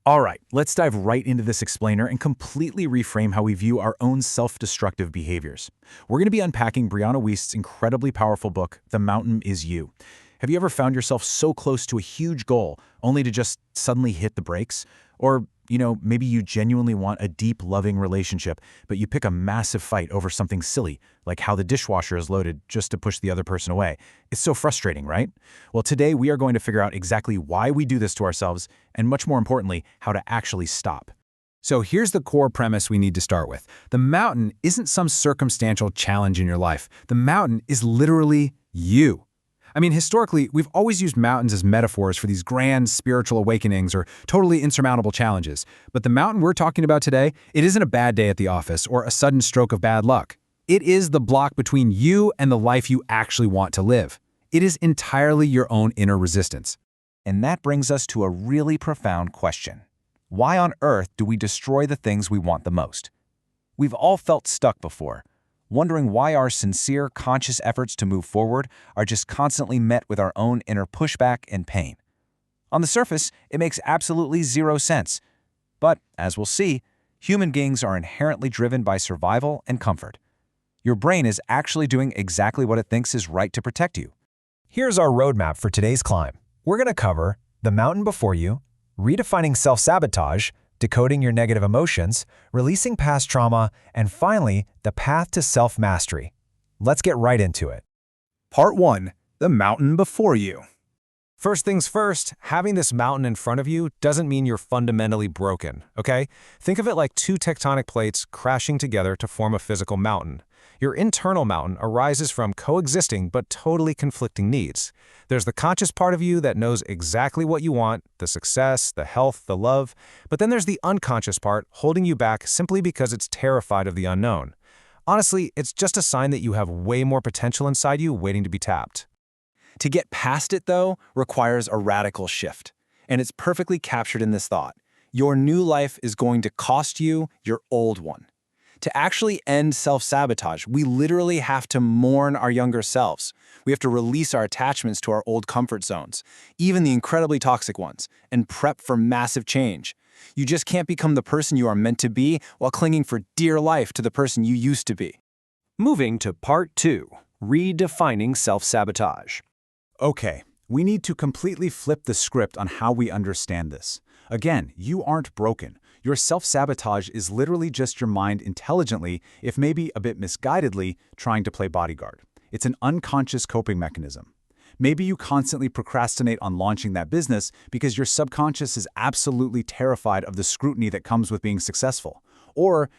All right, let's dive right into this explainer and completely reframe how we view our own self-destructive behaviors. We're going to be unpacking Brianna Wiest's incredibly powerful book, The Mountain Is You. Have you ever found yourself so close to a huge goal only to just suddenly hit the brakes? Or, maybe you genuinely want a deep, loving relationship, but you pick a massive fight over something silly, like how the dishwasher is loaded just to push the other person away. It's so frustrating, right? Well, today we are going to figure out exactly why we do this to ourselves, and much more importantly, how to actually stop. So here's the core premise we need to start with. The mountain isn't some circumstantial challenge in your life. The mountain is literally you. I mean, historically, we've always used mountains as metaphors for these grand spiritual awakenings or totally insurmountable challenges. But the mountain we're talking about today, it isn't a bad day at the office or a sudden stroke of bad luck. It is the block between you and the life you actually want to live. It is entirely your own inner resistance. And that brings us to a really profound question. Why on earth do we destroy the things we want the most? We've all felt stuck before, wondering why our sincere, conscious efforts to move forward are just constantly met with our own inner pushback and pain. On the surface, it makes absolutely zero sense. But, as we'll see, human beings are inherently driven by survival and comfort. Your brain is actually doing exactly what it thinks is right to protect you. Here's our roadmap for today's climb. We're going to cover the mountain before you, redefining self-sabotage, decoding your negative emotions, releasing past trauma, and finally, the path to self-mastery. Let's get right into it. Part 1. The mountain before you. First things first, having this mountain in front of you doesn't mean you're fundamentally broken, okay? Think of it like two tectonic plates crashing together to form a physical mountain. Your internal mountain arises from coexisting but totally conflicting needs. There's the conscious part of you that knows exactly what you want, the success, the health, the love, but then there's the unconscious part holding you back simply because it's terrified of the unknown. Honestly, it's just a sign that you have way more potential inside you waiting to be tapped. To get past it, though, requires a radical shift. And it's perfectly captured in this thought. Your new life is going to cost you your old one. To actually end self-sabotage, we literally have to mourn our younger selves. We have to release our attachments to our old comfort zones, even the incredibly toxic ones, and prep for massive change. You just can't become the person you are meant to be while clinging for dear life to the person you used to be. Moving to Part 2, redefining self-sabotage. Okay, we need to completely flip the script on how we understand this. Again, you aren't broken. Your self-sabotage is literally just your mind intelligently, if maybe a bit misguidedly, trying to play bodyguard. It's an unconscious coping mechanism. Maybe you constantly procrastinate on launching that business because your subconscious is absolutely terrified of the scrutiny that comes with being successful. Or,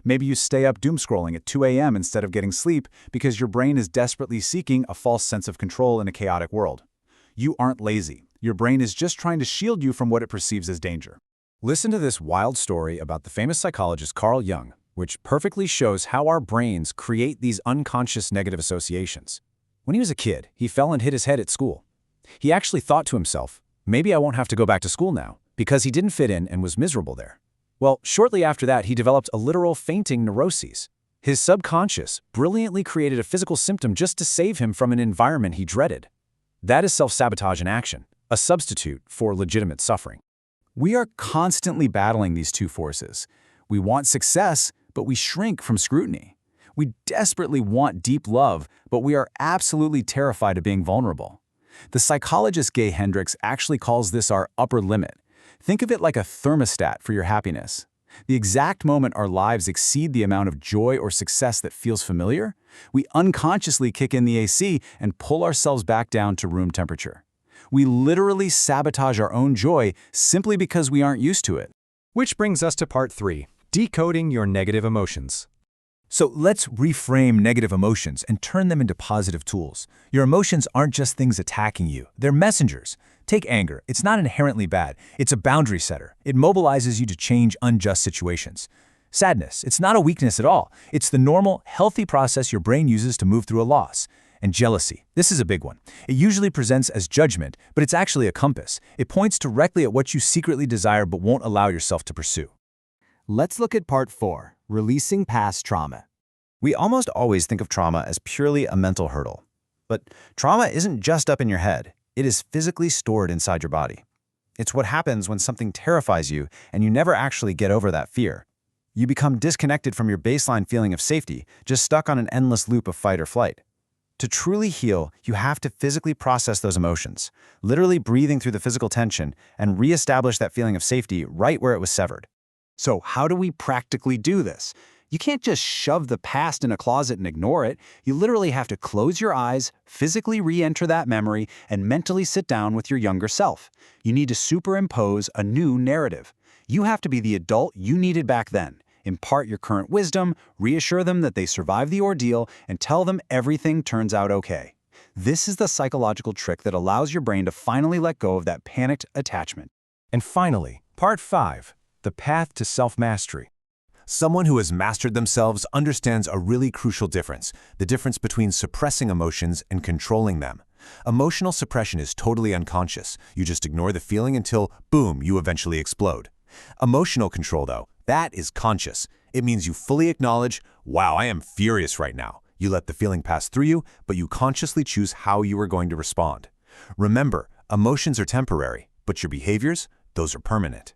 maybe you stay up doom scrolling at 2 a.m. instead of getting sleep because your brain is desperately seeking a false sense of control in a chaotic world. You aren't lazy. Your brain is just trying to shield you from what it perceives as danger. Listen to this wild story about the famous psychologist Carl Jung, which perfectly shows how our brains create these unconscious negative associations. When he was a kid, he fell and hit his head at school. He actually thought to himself, maybe I won't have to go back to school now, because he didn't fit in and was miserable there. Well, shortly after that, he developed a literal fainting neuroses. His subconscious brilliantly created a physical symptom just to save him from an environment he dreaded. That is self-sabotage in action, a substitute for legitimate suffering. We are constantly battling these two forces. We want success, but we shrink from scrutiny. We desperately want deep love, but we are absolutely terrified of being vulnerable. The psychologist Gay Hendricks actually calls this our upper limit. Think of it like a thermostat for your happiness. The exact moment our lives exceed the amount of joy or success that feels familiar, we unconsciously kick in the AC and pull ourselves back down to room temperature. We literally sabotage our own joy simply because we aren't used to it. Which brings us to Part 3, decoding your negative emotions. So let's reframe negative emotions and turn them into positive tools. Your emotions aren't just things attacking you, they're messengers. Take anger. It's not inherently bad. It's a boundary setter. It mobilizes you to change unjust situations. Sadness. It's not a weakness at all. It's the normal, healthy process your brain uses to move through a loss. And jealousy. This is a big one. It usually presents as judgment, but it's actually a compass. It points directly at what you secretly desire but won't allow yourself to pursue. Let's look at Part 4, releasing past trauma. We almost always think of trauma as purely a mental hurdle. But trauma isn't just up in your head. It is physically stored inside your body. It's what happens when something terrifies you and you never actually get over that fear. You become disconnected from your baseline feeling of safety, just stuck on an endless loop of fight or flight. To truly heal, you have to physically process those emotions, literally breathing through the physical tension and reestablish that feeling of safety right where it was severed. So how do we practically do this? You can't just shove the past in a closet and ignore it. You literally have to close your eyes, physically re-enter that memory, and mentally sit down with your younger self. You need to superimpose a new narrative. You have to be the adult you needed back then. Impart your current wisdom, reassure them that they survived the ordeal, and tell them everything turns out okay. This is the psychological trick that allows your brain to finally let go of that panicked attachment. And finally, Part 5, the path to self-mastery. Someone who has mastered themselves understands a really crucial difference, the difference between suppressing emotions and controlling them. Emotional suppression is totally unconscious. You just ignore the feeling until, boom, you eventually explode. Emotional control, though, that is conscious. It means you fully acknowledge, wow, I am furious right now. You let the feeling pass through you, but you consciously choose how you are going to respond. Remember, emotions are temporary, but your behaviors, those are permanent.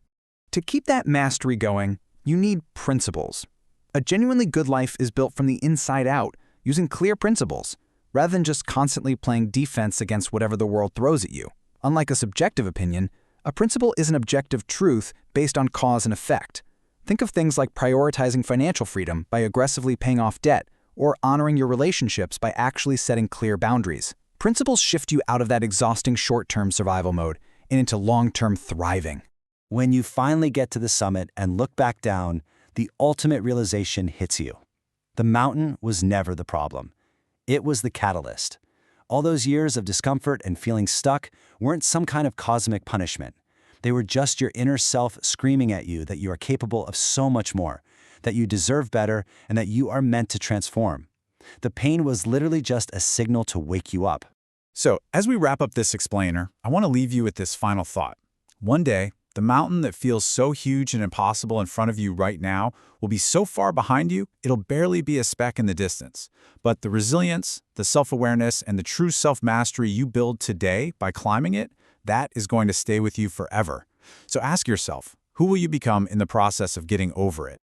To keep that mastery going, you need principles. A genuinely good life is built from the inside out, using clear principles, rather than just constantly playing defense against whatever the world throws at you. Unlike a subjective opinion, a principle is an objective truth based on cause and effect. Think of things like prioritizing financial freedom by aggressively paying off debt, or honoring your relationships by actually setting clear boundaries. Principles shift you out of that exhausting short-term survival mode and into long-term thriving. When you finally get to the summit and look back down, the ultimate realization hits you. The mountain was never the problem. It was the catalyst. All those years of discomfort and feeling stuck weren't some kind of cosmic punishment. They were just your inner self screaming at you that you are capable of so much more, that you deserve better, and that you are meant to transform. The pain was literally just a signal to wake you up. So, as we wrap up this explainer, I want to leave you with this final thought. One day, the mountain that feels so huge and impossible in front of you right now will be so far behind you, it'll barely be a speck in the distance. But the resilience, the self-awareness, and the true self-mastery you build today by climbing it, that is going to stay with you forever. So ask yourself, who will you become in the process of getting over it?